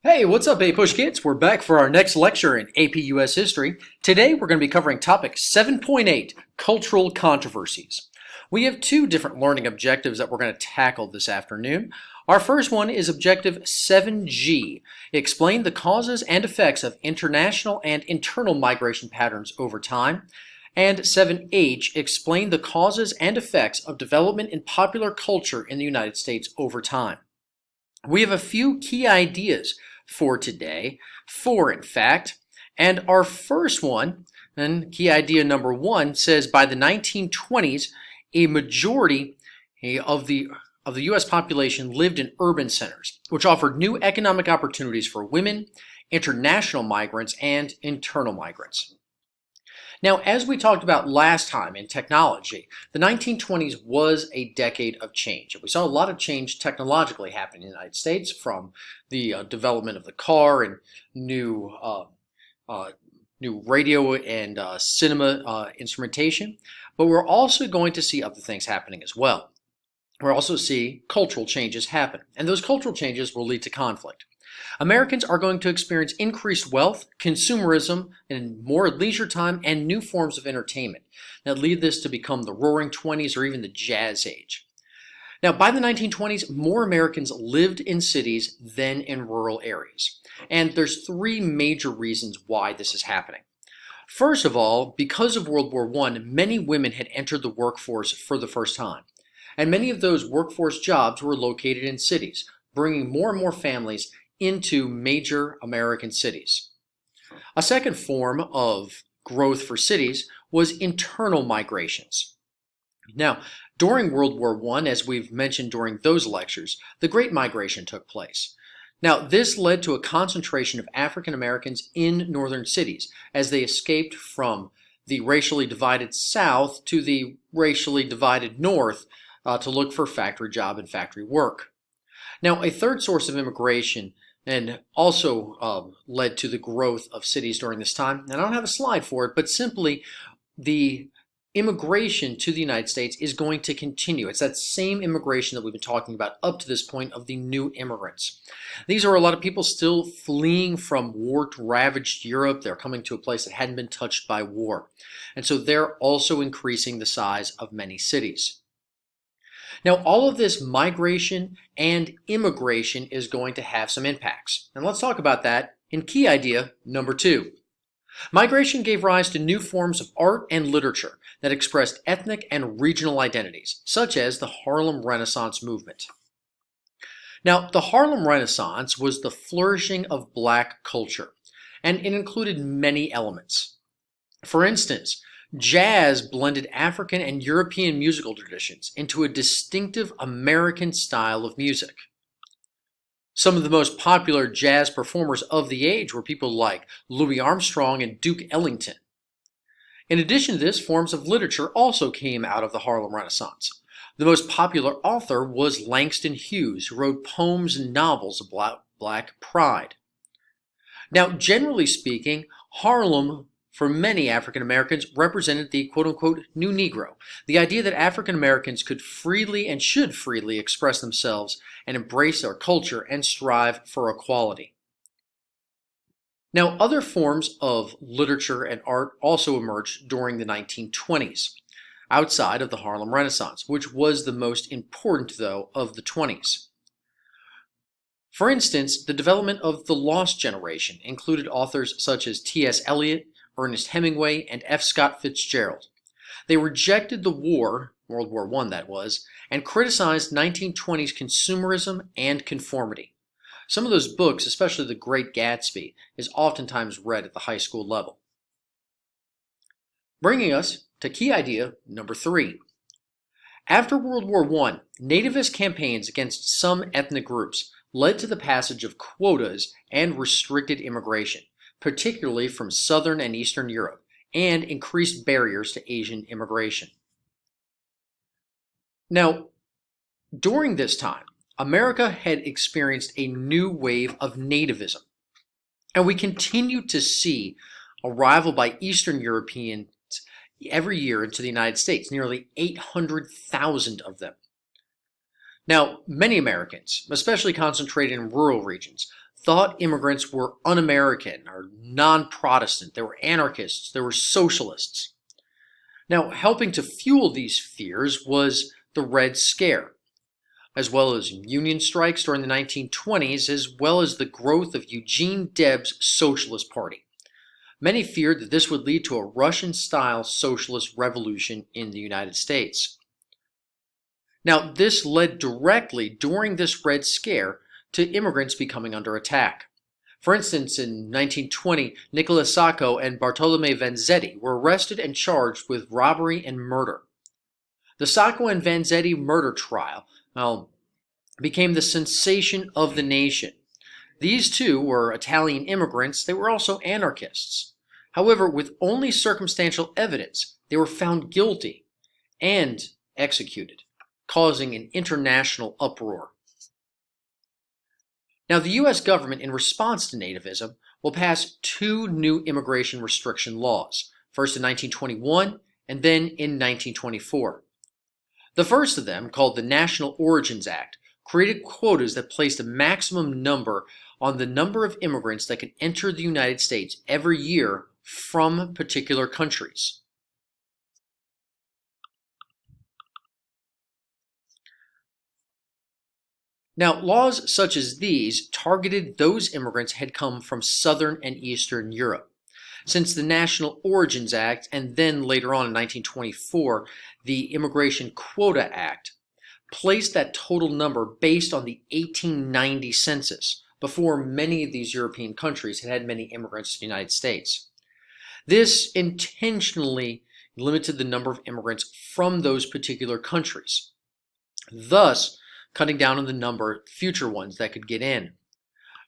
Hey, what's up, A-Push kids? We're back for our next lecture in AP US History. Today, we're going to be covering topic 7.8, Cultural Controversies. We have two different learning objectives that we're going to tackle this afternoon. Our first one is objective 7G. Explain the causes and effects of international and internal migration patterns over time. And 7H, explain the causes and effects of development in popular culture in the United States over time. We have a few key ideas for today, four in fact, and our first one, and key idea number one, says by the 1920s, a majority of the U.S. population lived in urban centers, which offered new economic opportunities for women, international migrants, and internal migrants. Now, as we talked about last time in technology, the 1920s was a decade of change. We saw a lot of change technologically happen in the United States, from the development of the car and new radio and cinema instrumentation. But we're also going to see other things happening as well. We'll also see cultural changes happen, and those cultural changes will lead to conflict. Americans are going to experience increased wealth, consumerism, and more leisure time and new forms of entertainment that lead this to become the Roaring Twenties or even the Jazz Age. Now, by the 1920s, more Americans lived in cities than in rural areas. And there's three major reasons why this is happening. First of all, because of World War I, many women had entered the workforce for the first time. And many of those workforce jobs were located in cities, bringing more and more families into major American cities. A second form of growth for cities was internal migrations. Now, during World War I, as we've mentioned during those lectures, the Great Migration took place. Now, this led to a concentration of African Americans in northern cities as they escaped from the racially divided South to the racially divided North to look for factory job and factory work. Now, a third source of immigration and also led to the growth of cities during this time, and I don't have a slide for it, but simply the immigration to the United States is going to continue. It's that same immigration that we've been talking about up to this point of the new immigrants. These are a lot of people still fleeing from war-ravaged Europe. They're coming to a place that hadn't been touched by war. And so they're also increasing the size of many cities. Now, all of this migration and immigration is going to have some impacts. And let's talk about that in key idea number two. Migration gave rise to new forms of art and literature that expressed ethnic and regional identities, such as the Harlem Renaissance movement. Now, the Harlem Renaissance was the flourishing of black culture, and it included many elements. For instance, jazz blended African and European musical traditions into a distinctive American style of music. Some of the most popular jazz performers of the age were people like Louis Armstrong and Duke Ellington. In addition to this, forms of literature also came out of the Harlem Renaissance. The most popular author was Langston Hughes, who wrote poems and novels about black pride. Now, generally speaking, Harlem, for many African Americans, represented the quote-unquote new Negro, the idea that African Americans could freely and should freely express themselves and embrace their culture and strive for equality. Now, other forms of literature and art also emerged during the 1920s, outside of the Harlem Renaissance, which was the most important, though, of the 20s. For instance, the development of the Lost Generation included authors such as T.S. Eliot, Ernest Hemingway, and F. Scott Fitzgerald. They rejected the war, World War I that was, and criticized 1920s consumerism and conformity. Some of those books, especially The Great Gatsby, is oftentimes read at the high school level. Bringing us to key idea number three. After World War I, nativist campaigns against some ethnic groups led to the passage of quotas and restricted immigration, particularly from Southern and Eastern Europe, and increased barriers to Asian immigration. Now, during this time, America had experienced a new wave of nativism, and we continue to see arrival by Eastern Europeans every year into the United States, nearly 800,000 of them. Now, many Americans, especially concentrated in rural regions, thought immigrants were un-American or non-Protestant. They were anarchists. They were socialists. Now, helping to fuel these fears was the Red Scare, as well as union strikes during the 1920s, as well as the growth of Eugene Debs' Socialist Party. Many feared that this would lead to a Russian-style socialist revolution in the United States. Now, this led directly during this Red Scare to immigrants becoming under attack. For instance, in 1920, Nicola Sacco and Bartolome Vanzetti were arrested and charged with robbery and murder. The Sacco and Vanzetti murder trial became the sensation of the nation. These two were Italian immigrants. They were also anarchists. However, with only circumstantial evidence, they were found guilty and executed, causing an international uproar. Now, the U.S. government, in response to nativism, will pass two new immigration restriction laws, first in 1921 and then in 1924. The first of them, called the National Origins Act, created quotas that placed a maximum number on the number of immigrants that could enter the United States every year from particular countries. Now, laws such as these targeted those immigrants who had come from Southern and Eastern Europe. Since the National Origins Act, and then later on in 1924, the Immigration Quota Act, placed that total number based on the 1890 census, before many of these European countries had had many immigrants to the United States. This intentionally limited the number of immigrants from those particular countries, thus cutting down on the number of future ones that could get in.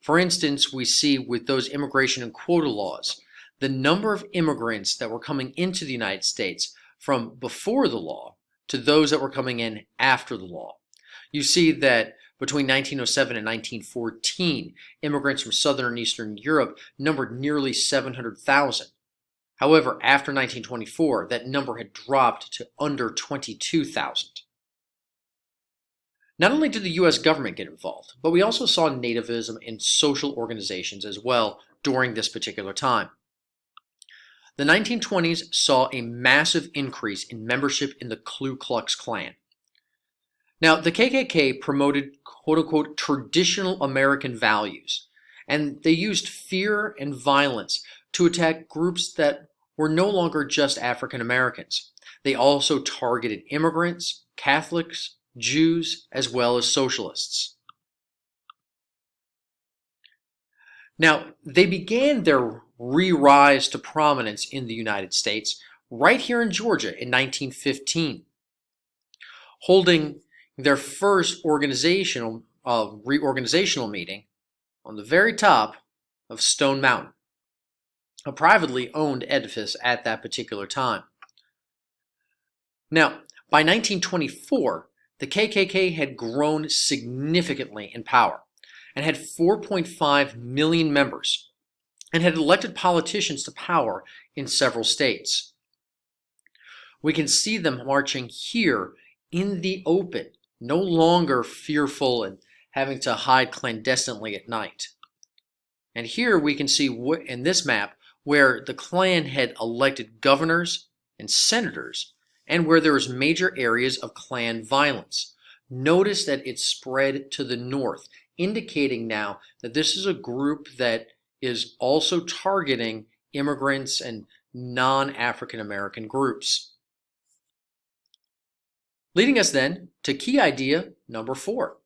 For instance, we see with those immigration and quota laws, the number of immigrants that were coming into the United States from before the law to those that were coming in after the law. You see that between 1907 and 1914, immigrants from Southern and Eastern Europe numbered nearly 700,000. However, after 1924, that number had dropped to under 22,000. Not only did the U.S. government get involved, but we also saw nativism in social organizations as well during this particular time. The 1920s saw a massive increase in membership in the Ku Klux Klan. Now, the KKK promoted quote-unquote traditional American values, and they used fear and violence to attack groups that were no longer just African Americans. They also targeted immigrants, Catholics, Jews, as well as socialists. Now, they began their re-rise to prominence in the United States right here in Georgia in 1915, holding their first reorganizational meeting on the very top of Stone Mountain, a privately owned edifice at that particular time. Now, by 1924, the KKK had grown significantly in power and had 4.5 million members and had elected politicians to power in several states. We can see them marching here in the open, no longer fearful and having to hide clandestinely at night. And here we can see in this map where the Klan had elected governors and senators and where there was major areas of Klan violence. Notice that it spread to the north, indicating now that this is a group that is also targeting immigrants and non-African American groups. Leading us then to key idea number 4.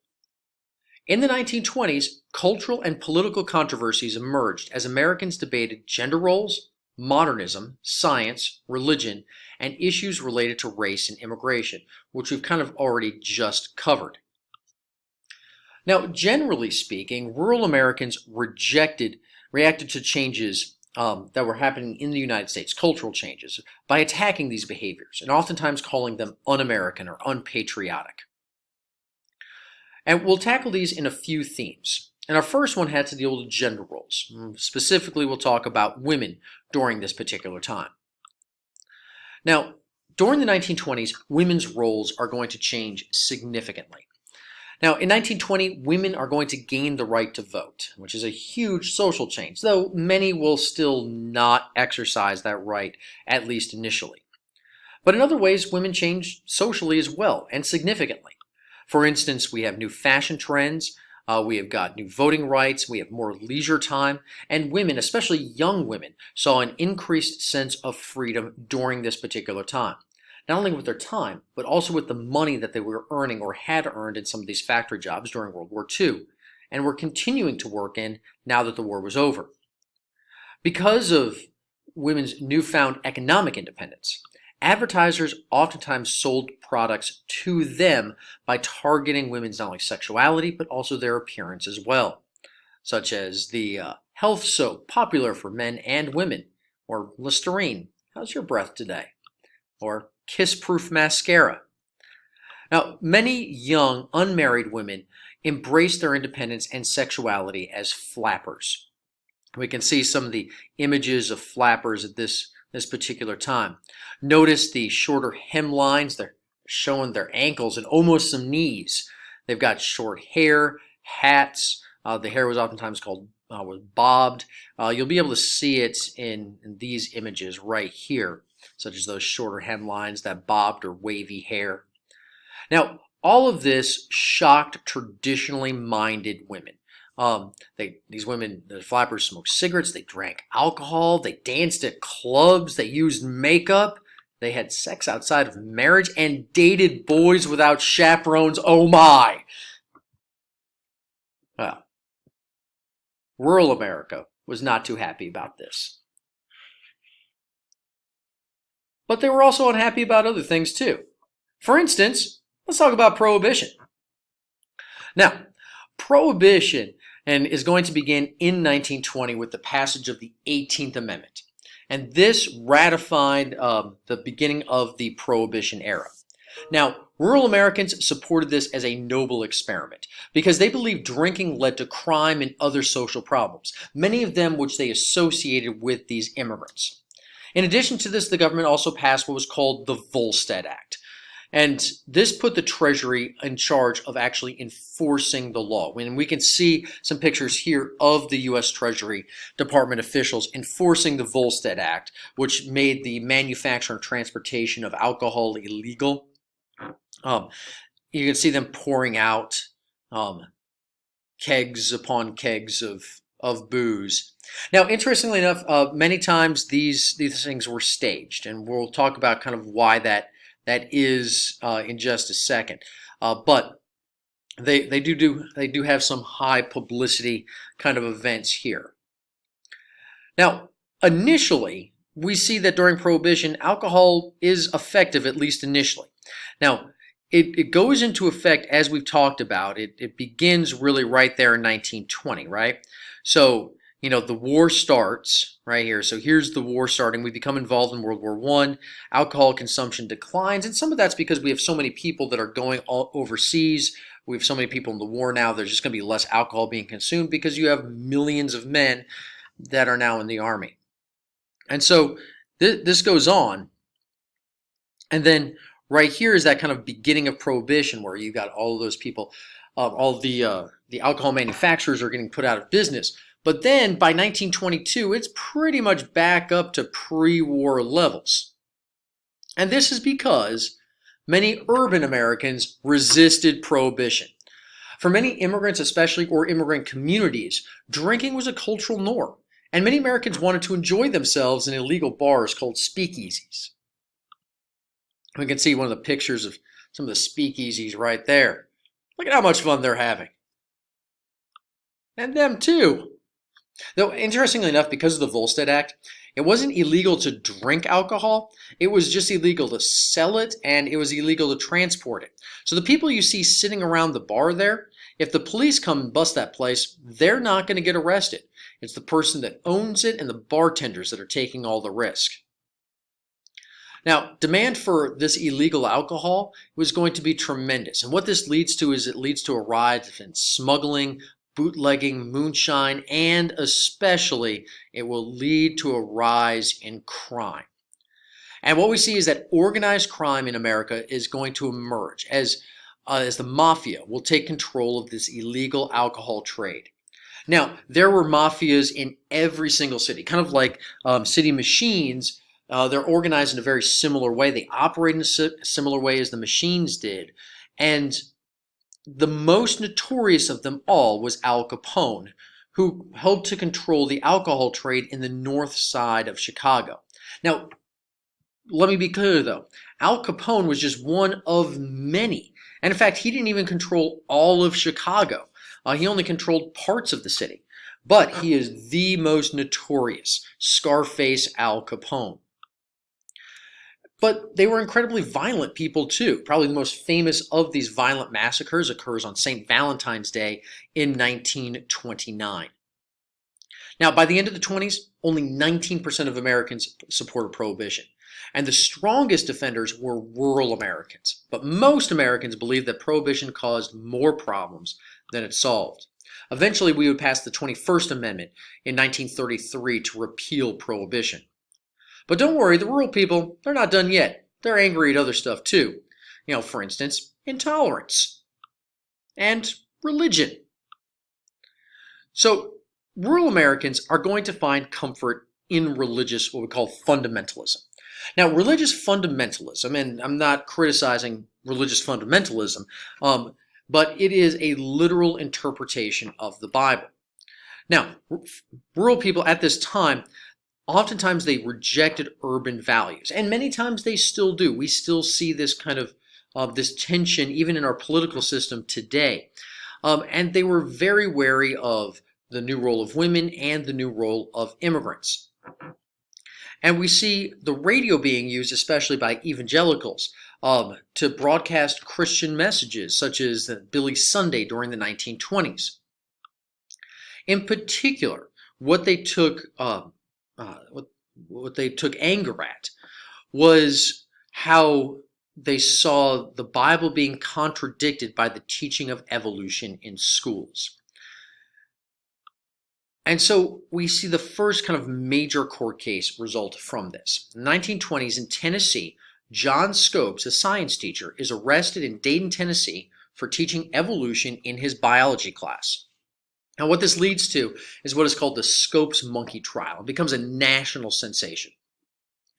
In the 1920s, cultural and political controversies emerged as Americans debated gender roles, modernism, science, religion, and issues related to race and immigration, which we've kind of already just covered. Now, generally speaking, rural Americans reacted to changes that were happening in the United States, cultural changes, by attacking these behaviors and oftentimes calling them un-American or unpatriotic. And we'll tackle these in a few themes. And our first one had to deal with gender roles. Specifically, we'll talk about women during this particular time. Now, during the 1920s, women's roles are going to change significantly. Now, in 1920, women are going to gain the right to vote, which is a huge social change, though many will still not exercise that right, at least initially. But in other ways, women change socially as well, and significantly. For instance, we have new fashion trends, we have got new voting rights, we have more leisure time, and women, especially young women, saw an increased sense of freedom during this particular time. Not only with their time, but also with the money that they were earning or had earned in some of these factory jobs during World War II, and were continuing to work in now that the war was over. Because of women's newfound economic independence, advertisers oftentimes sold products to them by targeting women's not only sexuality, but also their appearance as well, such as the health soap popular for men and women, or Listerine, how's your breath today? Or kiss-proof mascara. Now, many young, unmarried women embrace their independence and sexuality as flappers. We can see some of the images of flappers at this particular time. Notice the shorter hemlines. They're showing their ankles and almost some knees. They've got short hair, hats. The hair was oftentimes was bobbed. You'll be able to see it in these images right here, such as those shorter hemlines, that bobbed or wavy hair. Now, all of this shocked traditionally minded women. These women, the flappers, smoked cigarettes, they drank alcohol, they danced at clubs, they used makeup, they had sex outside of marriage, and dated boys without chaperones. Oh my! Well, rural America was not too happy about this. But they were also unhappy about other things too. For instance, let's talk about Prohibition. Now, Prohibition is going to begin in 1920 with the passage of the 18th Amendment. And this ratified the beginning of the Prohibition era. Now, rural Americans supported this as a noble experiment because they believed drinking led to crime and other social problems, many of them which they associated with these immigrants. In addition to this, the government also passed what was called the Volstead Act. And this put the Treasury in charge of actually enforcing the law. And we can see some pictures here of the U.S. Treasury Department officials enforcing the Volstead Act, which made the manufacture and transportation of alcohol illegal. You can see them pouring out kegs upon kegs of booze. Now, interestingly enough, many times these things were staged, and we'll talk about kind of why that is in just a second. But they do have some high publicity kind of events here. Now, initially, we see that during Prohibition, alcohol is effective, at least initially. Now, it goes into effect as we've talked about. It begins really right there in 1920, right? So, the war starts right here. So here's the war starting. We become involved in World War I. Alcohol consumption declines. And some of that's because we have so many people that are going overseas. We have so many people in the war now. There's just going to be less alcohol being consumed because you have millions of men that are now in the army. And so this goes on. And then right here is that kind of beginning of Prohibition where you got all of those people, all the alcohol manufacturers are getting put out of business. But then by 1922, it's pretty much back up to pre-war levels. And this is because many urban Americans resisted Prohibition. For many immigrants especially, or immigrant communities, drinking was a cultural norm. And many Americans wanted to enjoy themselves in illegal bars called speakeasies. We can see one of the pictures of some of the speakeasies right there. Look at how much fun they're having. And them too. Though, interestingly enough, because of the Volstead Act, it wasn't illegal to drink alcohol. It was just illegal to sell it, and it was illegal to transport it. So the people you see sitting around the bar there, if the police come and bust that place, they're not going to get arrested. It's the person that owns it and the bartenders that are taking all the risk. Now, demand for this illegal alcohol was going to be tremendous. And what this leads to is it leads to a rise in smuggling, bootlegging, moonshine, and especially it will lead to a rise in crime. And what we see is that organized crime in America is going to emerge as as the mafia will take control of this illegal alcohol trade. Now, there were mafias in every single city, kind of like city machines. They're organized in a very similar way. They operate in a similar way as the machines did. And the most notorious of them all was Al Capone, who helped to control the alcohol trade in the north side of Chicago. Now, let me be clear though, Al Capone was just one of many. And in fact, he didn't even control all of Chicago. He only controlled parts of the city. But he is the most notorious, Scarface Al Capone. But they were incredibly violent people too. Probably the most famous of these violent massacres occurs on St. Valentine's Day in 1929. Now, by the end of the 20s, only 19% of Americans supported Prohibition. And the strongest defenders were rural Americans. But most Americans believed that Prohibition caused more problems than it solved. Eventually, we would pass the 21st Amendment in 1933 to repeal Prohibition. But don't worry, the rural people, they're not done yet. They're angry at other stuff too. For instance, intolerance and religion. So, rural Americans are going to find comfort in religious, what we call fundamentalism. Now, religious fundamentalism, and I'm not criticizing religious fundamentalism, but it is a literal interpretation of the Bible. Now, rural people at this time, oftentimes they rejected urban values, and many times they still do. We still see this kind of this tension even in our political system today. And they were very wary of the new role of women and the new role of immigrants. And we see the radio being used, especially by evangelicals, to broadcast Christian messages, such as Billy Sunday during the 1920s. In particular, what they took anger at was how they saw the Bible being contradicted by the teaching of evolution in schools. And so we see the first kind of major court case result from this. In the 1920s in Tennessee, John Scopes, a science teacher, is arrested in Dayton, Tennessee for teaching evolution in his biology class. Now what this leads to is what is called the Scopes monkey trial. It becomes a national sensation.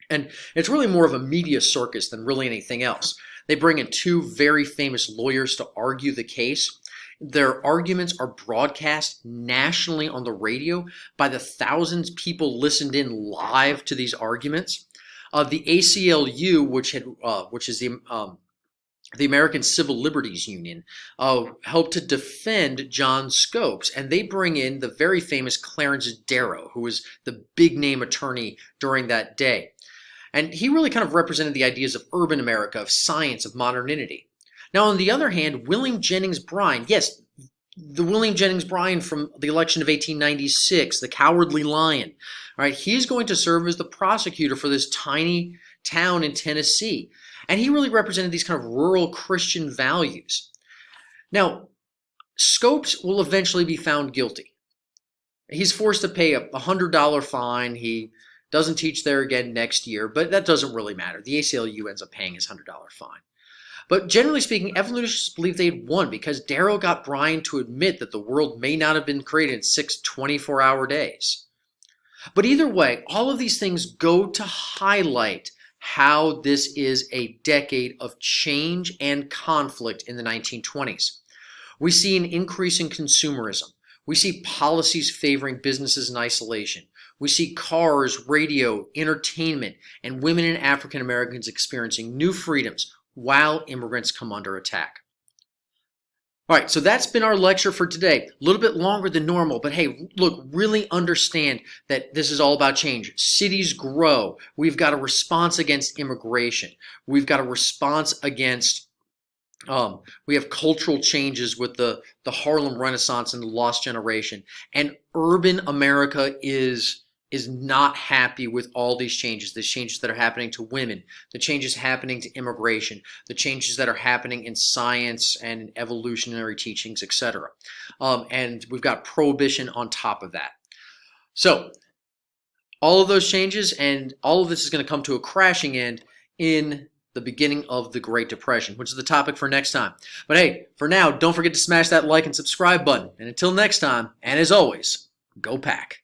And it's really more of a media circus than really anything else. They bring in two very famous lawyers to argue the case. Their arguments are broadcast nationally on the radio by the thousands people listened in live to these arguments. The ACLU, which is the American Civil Liberties Union, helped to defend John Scopes, and they bring in the very famous Clarence Darrow, who was the big name attorney during that day. And he really kind of represented the ideas of urban America, of science, of modernity. Now, on the other hand, William Jennings Bryan, yes, the William Jennings Bryan from the election of 1896, the Cowardly Lion, right? He's going to serve as the prosecutor for this tiny town in Tennessee. And he really represented these kind of rural Christian values. Now, Scopes will eventually be found guilty. He's forced to pay a $100 fine. He doesn't teach there again next year, but that doesn't really matter. The ACLU ends up paying his $100 fine. But generally speaking, evolutionists believe they had won because Darrow got Bryan to admit that the world may not have been created in 6 24-hour days. But either way, all of these things go to highlight how this is a decade of change and conflict in the 1920s. We see an increase in consumerism. We see policies favoring businesses in isolation. We see cars, radio, entertainment, and women and African Americans experiencing new freedoms while immigrants come under attack. All right, so that's been our lecture for today. A little bit longer than normal, but hey, look, really understand that this is all about change. Cities grow. We've got a response against immigration. We've got a response against, we have cultural changes with the Harlem Renaissance and the Lost Generation. And urban America is not happy with all these changes that are happening to women, the changes happening to immigration, the changes that are happening in science and evolutionary teachings, etc. And we've got prohibition on top of that. So all of those changes and all of this is going to come to a crashing end in the beginning of the Great Depression, which is the topic for next time. But hey, for now, don't forget to smash that like and subscribe button. And until next time, and as always, go Pack.